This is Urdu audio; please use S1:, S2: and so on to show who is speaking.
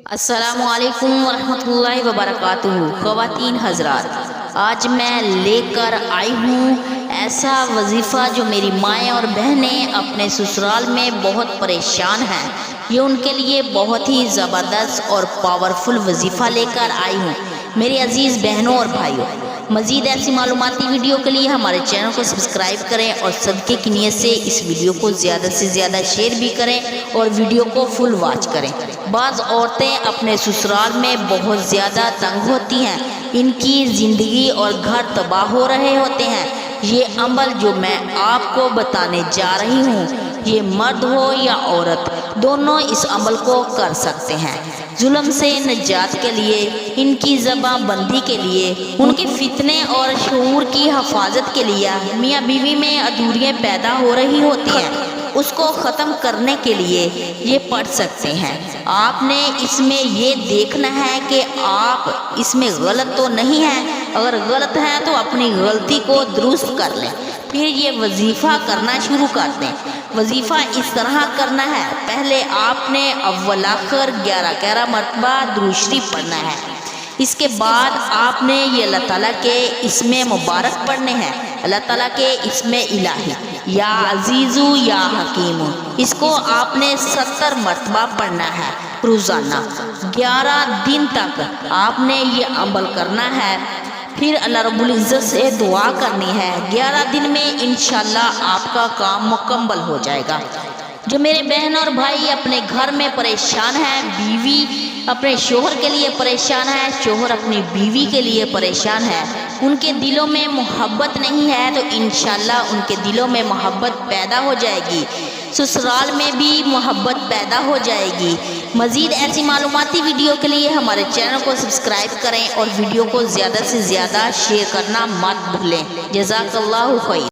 S1: السلام علیکم ورحمۃ اللہ وبرکاتہ۔ خواتین حضرات، آج میں لے کر آئی ہوں ایسا وظیفہ جو میری مائیں اور بہنیں اپنے سسرال میں بہت پریشان ہیں۔ یہ ان کے لیے بہت ہی زبردست اور پاورفل وظیفہ لے کر آئی ہوں میری عزیز بہنوں اور بھائیوں۔ مزید ایسی معلوماتی ویڈیو کے لیے ہمارے چینل کو سبسکرائب کریں اور صدقے کی نیت سے اس ویڈیو کو زیادہ سے زیادہ شیئر بھی کریں اور ویڈیو کو فل واچ کریں۔ بعض عورتیں اپنے سسرال میں بہت زیادہ تنگ ہوتی ہیں، ان کی زندگی اور گھر تباہ ہو رہے ہوتے ہیں۔ یہ عمل جو میں آپ کو بتانے جا رہی ہوں، یہ مرد ہو یا عورت، دونوں اس عمل کو کر سکتے ہیں۔ ظلم سے نجات کے لیے، ان کی زبان بندی کے لیے، ان کے فتنے اور شعور کی حفاظت کے لیے میاں بیوی میں ادھوریاں پیدا ہو رہی ہوتی ہیں، اس کو ختم کرنے کے لیے یہ پڑھ سکتے ہیں۔ آپ نے اس میں یہ دیکھنا ہے کہ آپ اس میں غلط تو نہیں ہیں، اگر غلط ہیں تو اپنی غلطی کو درست کر لیں، پھر یہ وظیفہ کرنا شروع کر دیں۔ وظیفہ اس طرح کرنا ہے، پہلے آپ نے اول آخر 11 مرتبہ درود شریف پڑھنا ہے۔ اس کے بعد آپ نے یہ اللہ تعالیٰ کے اسم مبارک پڑھنے ہیں، اللہ تعالیٰ کے اسم الہی، یا عزیزو یا حکیم، اس کو آپ نے 70 مرتبہ پڑھنا ہے روزانہ۔ 11 دن تک آپ نے یہ عمل کرنا ہے، پھر اللہ رب العزت سے دعا کرنی ہے۔ 11 دن میں انشاءاللہ آپ کا کام مکمل ہو جائے گا۔ جو میرے بہن اور بھائی اپنے گھر میں پریشان ہیں، بیوی اپنے شوہر کے لیے پریشان ہے، شوہر اپنی بیوی کے لیے پریشان ہے، ان کے دلوں میں محبت نہیں ہے، تو انشاءاللہ ان کے دلوں میں محبت پیدا ہو جائے گی، سسرال میں بھی محبت پیدا ہو جائے گی۔ مزید ایسی معلوماتی ویڈیو کے لیے ہمارے چینل کو سبسکرائب کریں اور ویڈیو کو زیادہ سے زیادہ شیئر کرنا مت بھولیں۔ جزاک اللہ خیر۔